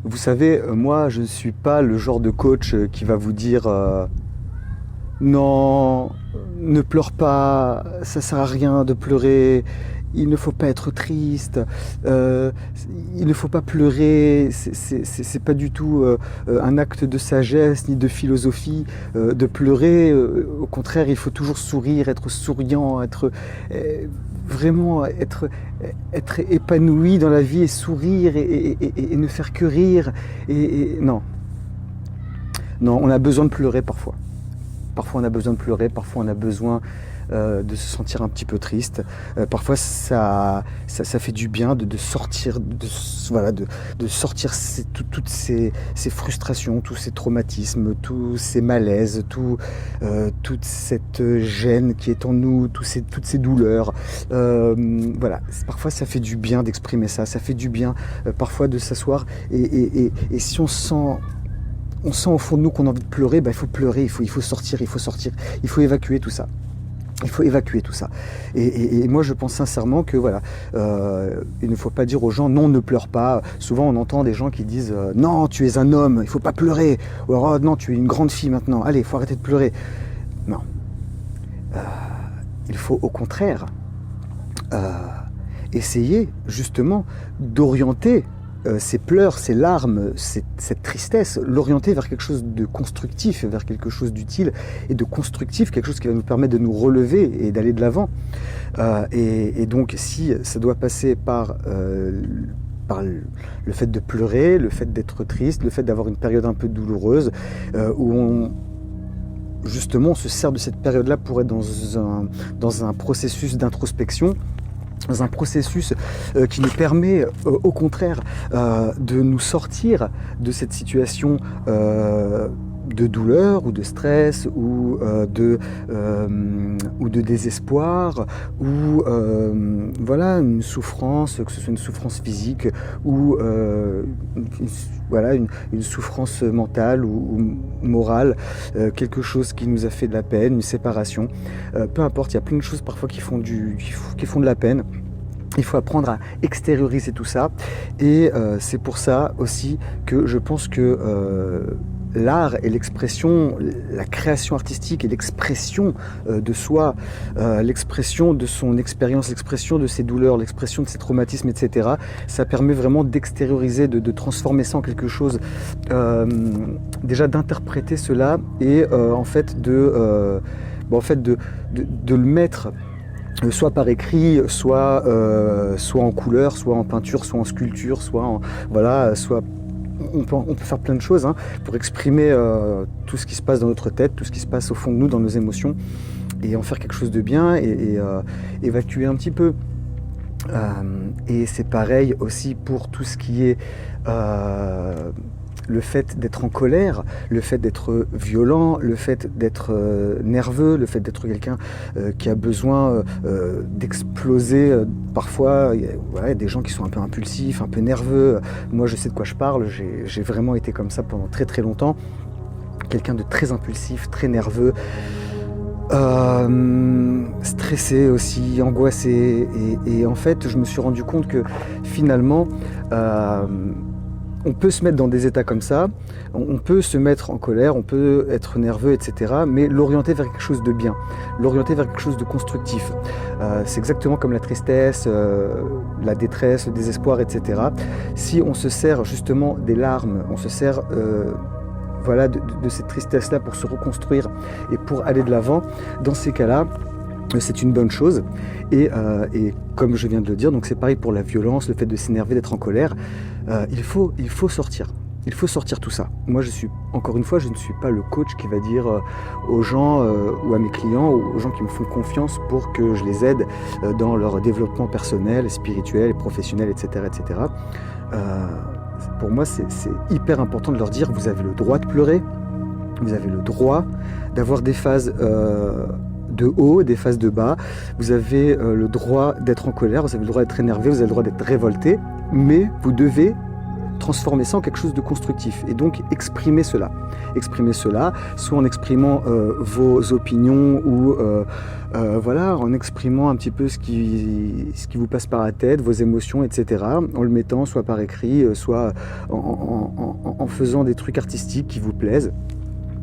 Vous savez, moi, je ne suis pas le genre de coach qui va vous dire non, ne pleure pas, ça sert à rien de pleurer, il ne faut pas être triste, euh, il ne faut pas pleurer, c'est pas du tout un acte de sagesse ni de philosophie de pleurer. Au contraire, il faut toujours sourire, être souriant, être vraiment être épanoui dans la vie et sourire et ne faire que rire. Non, non, on a besoin de pleurer parfois. Parfois on a besoin de pleurer, parfois on a besoin de se sentir un petit peu triste. Parfois ça fait du bien de sortir, voilà, de sortir toutes ces frustrations, tous ces traumatismes, tous ces malaises, toute cette gêne qui est en nous, toutes ces douleurs. Voilà, parfois ça fait du bien d'exprimer ça, ça fait du bien parfois de s'asseoir et si on sent au fond de nous qu'on a envie de pleurer, il faut pleurer, il faut sortir, il faut évacuer tout ça. Il faut évacuer tout ça. Et moi, je pense sincèrement que voilà, il ne faut pas dire aux gens non, ne pleure pas. Souvent, on entend des gens qui disent non, tu es un homme, il ne faut pas pleurer. Ou alors oh, non, tu es une grande fille maintenant. Allez, il faut arrêter de pleurer. Non, il faut au contraire essayer justement d'orienter ces pleurs, ces larmes, cette tristesse, l'orienter vers quelque chose de constructif, vers quelque chose d'utile et de constructif, quelque chose qui va nous permettre de nous relever et d'aller de l'avant. Et donc, si ça doit passer par le fait de pleurer, le fait d'être triste, le fait d'avoir une période un peu douloureuse, où justement, on se sert de cette période-là pour être dans un processus d'introspection, dans un processus qui nous permet au contraire de nous sortir de cette situation de douleur ou de stress ou de désespoir ou voilà, une souffrance, que ce soit une souffrance physique ou voilà, une souffrance mentale ou morale, quelque chose qui nous a fait de la peine, une séparation, peu importe, il y a plein de choses parfois qui font de la peine. Il faut apprendre à extérioriser tout ça et c'est pour ça aussi que je pense que l'art et l'expression, la création artistique et l'expression de soi, l'expression de son expérience, l'expression de ses douleurs, l'expression de ses traumatismes, etc. Ça permet vraiment d'extérioriser, de transformer ça en quelque chose, déjà d'interpréter cela et en fait de le mettre soit par écrit, soit en couleur, soit en peinture, soit en sculpture, soit on peut faire plein de choses pour exprimer tout ce qui se passe dans notre tête, tout ce qui se passe au fond de nous, dans nos émotions, et en faire quelque chose de bien et évacuer un petit peu. Et c'est pareil aussi pour tout ce qui est le fait d'être en colère, le fait d'être violent, le fait d'être nerveux, le fait d'être quelqu'un qui a besoin d'exploser. Parfois, il y a des gens qui sont un peu impulsifs, un peu nerveux. Moi, je sais de quoi je parle. J'ai vraiment été comme ça pendant très très longtemps. Quelqu'un de très impulsif, très nerveux. Stressé aussi, angoissé. Et en fait, je me suis rendu compte que finalement... on peut se mettre dans des états comme ça, on peut se mettre en colère, on peut être nerveux, etc. Mais l'orienter vers quelque chose de bien, l'orienter vers quelque chose de constructif. C'est exactement comme la tristesse, la détresse, le désespoir, etc. Si on se sert justement des larmes, on se sert voilà, de cette tristesse-là pour se reconstruire et pour aller de l'avant, dans ces cas-là, c'est une bonne chose et comme je viens de le dire, donc c'est pareil pour la violence, le fait de s'énerver, d'être en colère, il faut sortir. Il faut sortir tout ça. Moi, encore une fois, je ne suis pas le coach qui va dire aux gens ou à mes clients ou aux gens qui me font confiance pour que je les aide dans leur développement personnel, spirituel, professionnel, etc. etc. Pour moi, c'est hyper important de leur dire, vous avez le droit de pleurer, vous avez le droit d'avoir des phases... de haut, des phases de bas, vous avez le droit d'être en colère, vous avez le droit d'être énervé, vous avez le droit d'être révolté, mais vous devez transformer ça en quelque chose de constructif. Et donc exprimer cela. Exprimer cela, soit en exprimant vos opinions ou voilà, en exprimant un petit peu ce qui vous passe par la tête, vos émotions, etc. En le mettant soit par écrit, soit en faisant des trucs artistiques qui vous plaisent.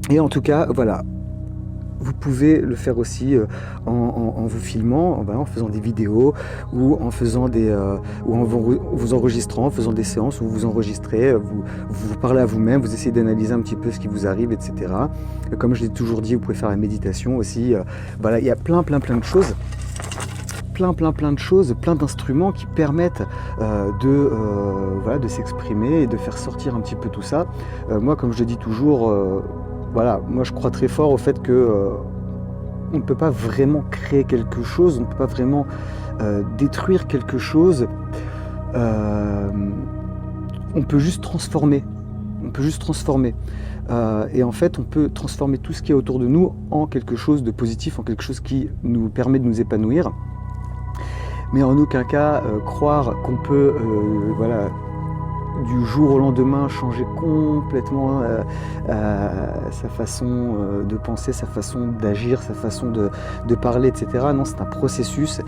Et en tout cas, voilà. Vous pouvez le faire aussi en vous filmant, en faisant des vidéos ou en faisant ou en vous enregistrant, en faisant des séances où vous enregistrez, vous parlez à vous-même, vous essayez d'analyser un petit peu ce qui vous arrive, etc. Comme je l'ai toujours dit, vous pouvez faire la méditation aussi. Voilà, il y a plein de choses. Plein de choses, plein d'instruments qui permettent de s'exprimer et de faire sortir un petit peu tout ça. Moi, comme je le dis toujours, voilà, moi je crois très fort au fait que on ne peut pas vraiment créer quelque chose, on ne peut pas vraiment détruire quelque chose. On peut juste transformer. Et en fait, on peut transformer tout ce qui est autour de nous en quelque chose de positif, en quelque chose qui nous permet de nous épanouir. Mais en aucun cas croire qu'on peut du jour au lendemain changer complètement sa façon de penser, sa façon d'agir, sa façon de parler, etc. Non, c'est un processus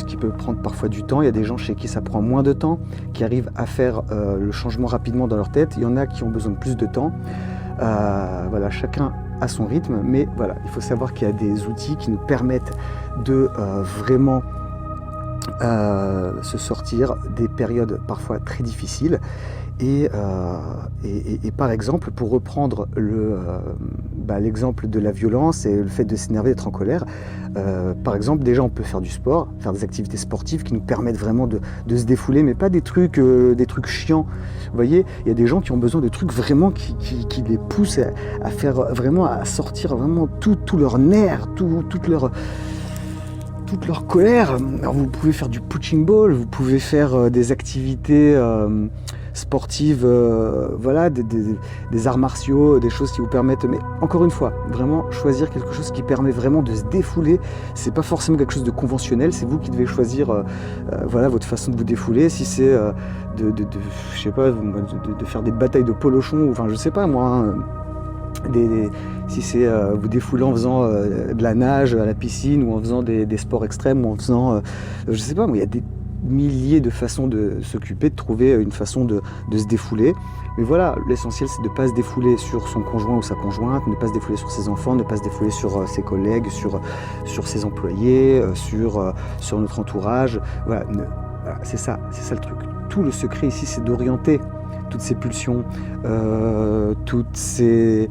qui peut prendre parfois du temps. Il y a des gens chez qui ça prend moins de temps, qui arrivent à faire le changement rapidement dans leur tête. Il y en a qui ont besoin de plus de temps. Voilà, chacun à son rythme, mais voilà, il faut savoir qu'il y a des outils qui nous permettent de vraiment se sortir des périodes parfois très difficiles et par exemple, pour reprendre l'exemple de la violence et le fait de s'énerver, d'être en colère, par exemple, déjà on peut faire du sport, faire des activités sportives qui nous permettent vraiment de se défouler, mais pas des trucs chiants. Vous voyez, il y a des gens qui ont besoin de trucs vraiment qui les poussent à faire vraiment, à sortir vraiment tout leur nerf, toute leur colère. Alors vous pouvez faire du punching ball, vous pouvez faire des activités sportives, voilà, des arts martiaux, des choses qui vous permettent, mais encore une fois, vraiment choisir quelque chose qui permet vraiment de se défouler. C'est pas forcément quelque chose de conventionnel, c'est vous qui devez choisir voilà, votre façon de vous défouler. Si c'est je sais pas, de faire des batailles de polochon, ou enfin je sais pas moi, hein, si c'est vous défouler en faisant de la nage à la piscine, ou en faisant des sports extrêmes, ou en faisant, je sais pas, il y a des milliers de façons de s'occuper, de trouver une façon de se défouler. Mais voilà, l'essentiel c'est de ne pas se défouler sur son conjoint ou sa conjointe, ne pas se défouler sur ses enfants, ne pas se défouler sur ses collègues, sur ses employés, sur notre entourage. Voilà, voilà, c'est ça le truc. Tout le secret ici, c'est d'orienter toutes ces pulsions, toutes ces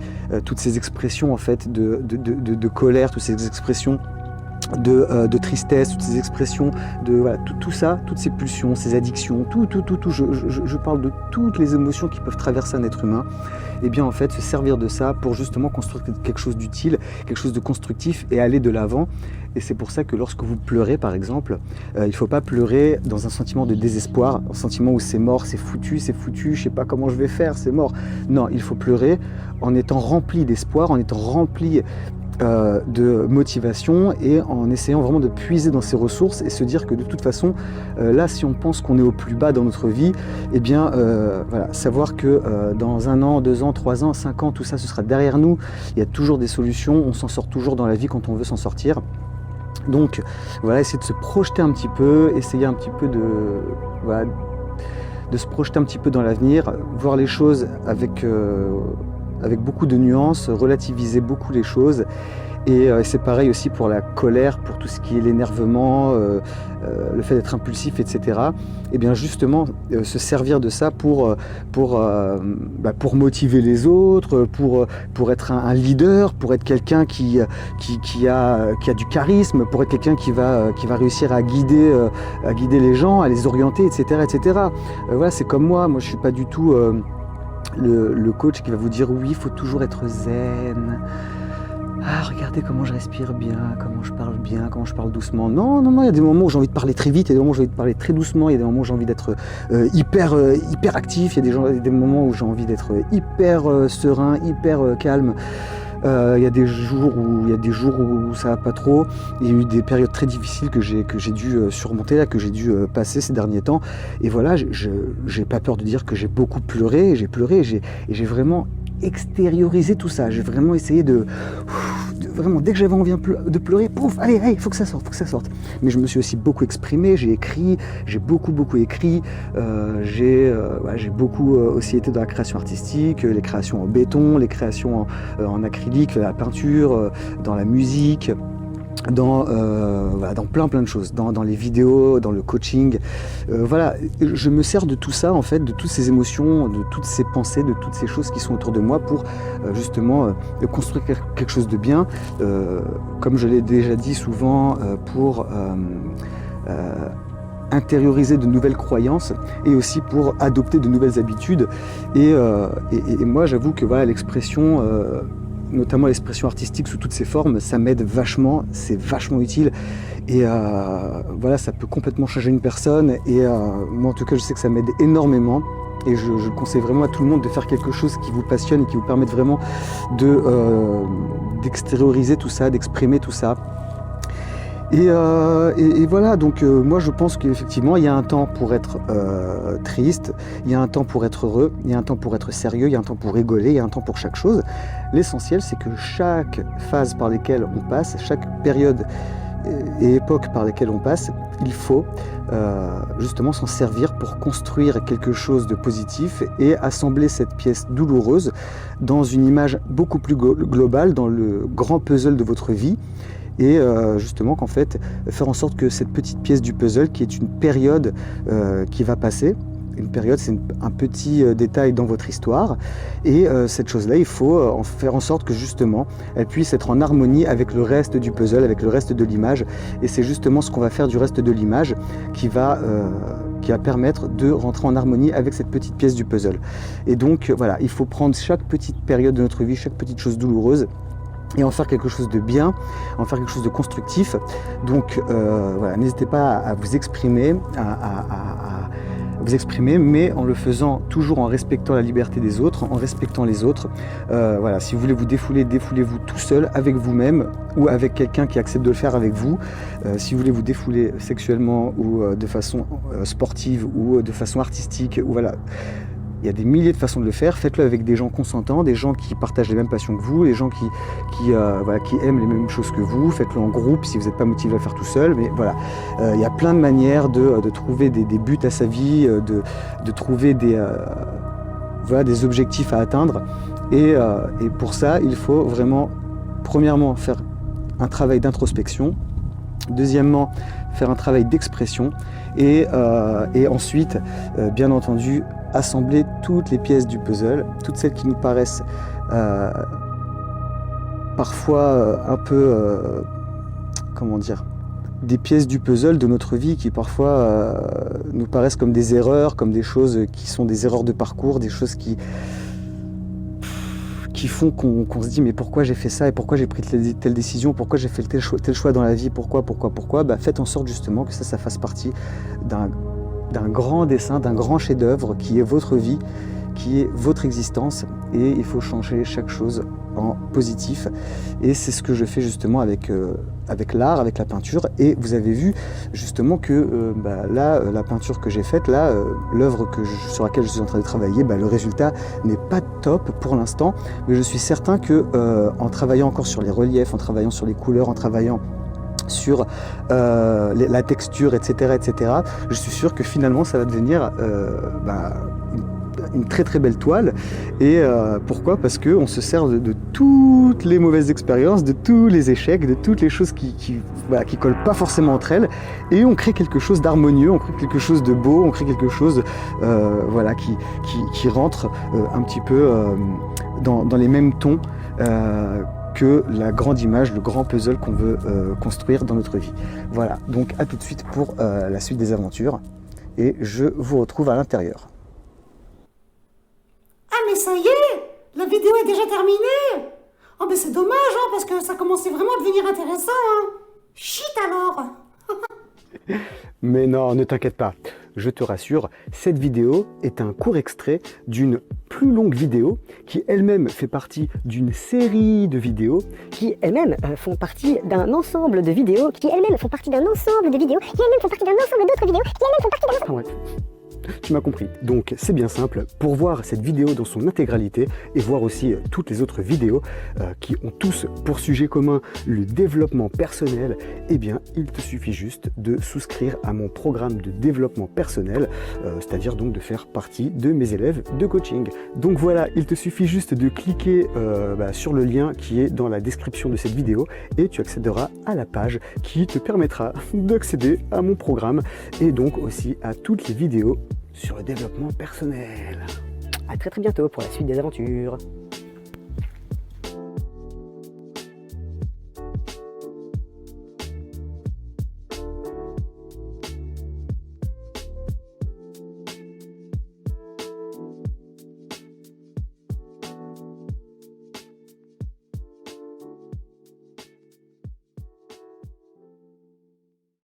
expressions en fait de colère, toutes ces expressions de tristesse, toutes ces expressions voilà, tout ça, toutes ces pulsions, ces addictions, tout. Je parle de toutes les émotions qui peuvent traverser un être humain. Et bien en fait, se servir de ça pour justement construire quelque chose d'utile, quelque chose de constructif et aller de l'avant. Et c'est pour ça que lorsque vous pleurez, par exemple, il ne faut pas pleurer dans un sentiment de désespoir, un sentiment où c'est mort, c'est foutu, je sais pas comment je vais faire, c'est mort. Non, il faut pleurer en étant rempli d'espoir, en étant rempli de motivation, et en essayant vraiment de puiser dans ses ressources et se dire que de toute façon, là, si on pense qu'on est au plus bas dans notre vie, eh bien, voilà, savoir que dans 1 an, 2 ans, 3 ans, 5 ans, tout ça, ce sera derrière nous. Il y a toujours des solutions, on s'en sort toujours dans la vie quand on veut s'en sortir. Donc, voilà, essayer de se projeter un petit peu, essayer un petit peu de se projeter un petit peu dans l'avenir, voir les choses avec beaucoup de nuances, relativiser beaucoup les choses. Et c'est pareil aussi pour la colère, pour tout ce qui est l'énervement, le fait d'être impulsif, etc. Et bien justement, se servir de ça pour motiver les autres, pour être un leader, pour être quelqu'un qui a du charisme, pour être quelqu'un qui va réussir à guider les gens, à les orienter, etc. Voilà, c'est comme moi je suis pas du tout le coach qui va vous dire oui, il faut toujours être zen. Ah, regardez comment je respire bien, comment je parle doucement. Non, il y a des moments où j'ai envie de parler très vite, il y a des moments où j'ai envie de parler très doucement, il y a des moments où j'ai envie d'être hyper actif, il y a des moments où j'ai envie d'être hyper serein, hyper calme. Il y a des jours où ça va pas trop. Il y a eu des périodes très difficiles que j'ai dû surmonter, là, que j'ai dû passer ces derniers temps. Et voilà, j'ai pas peur de dire que j'ai beaucoup pleuré, et j'ai vraiment extériorisé tout ça. J'ai vraiment essayé vraiment, dès que j'avais envie de pleurer, pouf, allez, il faut que ça sorte, Mais je me suis aussi beaucoup exprimé, j'ai écrit, j'ai beaucoup écrit, j'ai beaucoup aussi été dans la création artistique, les créations en béton, les créations en acrylique, la peinture, dans la musique, dans plein de choses, dans les vidéos, dans le coaching. Voilà, je me sers de tout ça, en fait, de toutes ces émotions, de toutes ces pensées, de toutes ces choses qui sont autour de moi pour justement construire quelque chose de bien. Comme je l'ai déjà dit souvent, pour intérioriser de nouvelles croyances et aussi pour adopter de nouvelles habitudes. Et moi, j'avoue que voilà, l'expression... notamment l'expression artistique sous toutes ses formes, ça m'aide vachement, c'est vachement utile et voilà, ça peut complètement changer une personne et moi en tout cas je sais que ça m'aide énormément et je conseille vraiment à tout le monde de faire quelque chose qui vous passionne et qui vous permette vraiment d'extérioriser tout ça, d'exprimer tout ça. Et voilà, donc moi je pense qu'effectivement il y a un temps pour être triste, il y a un temps pour être heureux, il y a un temps pour être sérieux, il y a un temps pour rigoler, il y a un temps pour chaque chose. L'essentiel c'est que chaque phase par laquelle on passe, chaque période et époque par laquelle on passe, il faut justement s'en servir pour construire quelque chose de positif et assembler cette pièce douloureuse dans une image beaucoup plus globale, dans le grand puzzle de votre vie. Et justement qu'en fait, faire en sorte que cette petite pièce du puzzle, qui est une période qui va passer, une période c'est un petit détail dans votre histoire, et cette chose-là, il faut en faire en sorte que justement, elle puisse être en harmonie avec le reste du puzzle, avec le reste de l'image, et c'est justement ce qu'on va faire du reste de l'image qui va permettre de rentrer en harmonie avec cette petite pièce du puzzle. Et donc voilà, il faut prendre chaque petite période de notre vie, chaque petite chose douloureuse, et en faire quelque chose de bien, en faire quelque chose de constructif. Donc voilà, n'hésitez pas à vous exprimer, mais en le faisant toujours en respectant la liberté des autres, en respectant les autres. Voilà, si vous voulez vous défouler, défoulez-vous tout seul, avec vous-même, ou avec quelqu'un qui accepte de le faire avec vous. Si vous voulez vous défouler sexuellement, ou de façon sportive, ou de façon artistique, ou voilà. Il y a des milliers de façons de le faire, faites-le avec des gens consentants, des gens qui partagent les mêmes passions que vous, des gens qui aiment les mêmes choses que vous, faites-le en groupe si vous n'êtes pas motivé à le faire tout seul, mais voilà, il y a plein de manières de trouver des buts à sa vie, de trouver des objectifs à atteindre, et pour ça, il faut vraiment, premièrement, faire un travail d'introspection, deuxièmement, faire un travail d'expression, et ensuite, bien entendu, assembler toutes les pièces du puzzle, toutes celles qui nous paraissent parfois un peu, comment dire, des pièces du puzzle de notre vie qui parfois nous paraissent comme des erreurs, comme des choses qui sont des erreurs de parcours, des choses qui font qu'on se dit mais pourquoi j'ai fait ça et pourquoi j'ai pris telle décision, pourquoi j'ai fait tel choix dans la vie, pourquoi, bah, faites en sorte justement que ça fasse partie d'un grand dessin, d'un grand chef-d'œuvre qui est votre vie, qui est votre existence, et il faut changer chaque chose en positif. Et c'est ce que je fais justement avec l'art, avec la peinture. Et vous avez vu justement que là, la peinture que j'ai faite, là, l'œuvre sur laquelle je suis en train de travailler, le résultat n'est pas top pour l'instant, mais je suis certain que en travaillant encore sur les reliefs, en travaillant sur les couleurs, en travaillant sur la texture, etc., je suis sûr que finalement ça va devenir une très très belle toile. Et pourquoi ? Parce qu'on se sert de toutes les mauvaises expériences, de tous les échecs, de toutes les choses qui collent pas forcément entre elles, et on crée quelque chose d'harmonieux, on crée quelque chose de beau, on crée quelque chose qui rentre un petit peu dans les mêmes tons que la grande image, le grand puzzle qu'on veut construire dans notre vie. Voilà, donc à tout de suite pour la suite des aventures, et je vous retrouve à l'intérieur. Ah mais ça y est, la vidéo est déjà terminée. Oh mais c'est dommage, hein, parce que ça commençait vraiment à devenir intéressant, hein. Chut alors. Mais non, ne t'inquiète pas, je te rassure, cette vidéo est un court extrait d'une plus longue vidéo qui elle-même fait partie d'une série de vidéos qui elles-mêmes font partie d'un ensemble de vidéos, qui elles-mêmes font partie d'un ensemble de vidéos, qui elles-mêmes font partie d'un ensemble d'autres vidéos, qui elles-mêmes font partie d'un Enfin bref, tu m'as compris. Donc c'est bien simple, pour voir cette vidéo dans son intégralité et voir aussi toutes les autres vidéos qui ont tous pour sujet commun le développement personnel, eh bien il te suffit juste de souscrire à mon programme de développement personnel, c'est-à-dire donc de faire partie de mes élèves de coaching. Donc voilà, il te suffit juste de cliquer sur le lien qui est dans la description de cette vidéo et tu accéderas à la page qui te permettra d'accéder à mon programme et donc aussi à toutes les vidéos sur le développement personnel. À très bientôt pour la suite des aventures.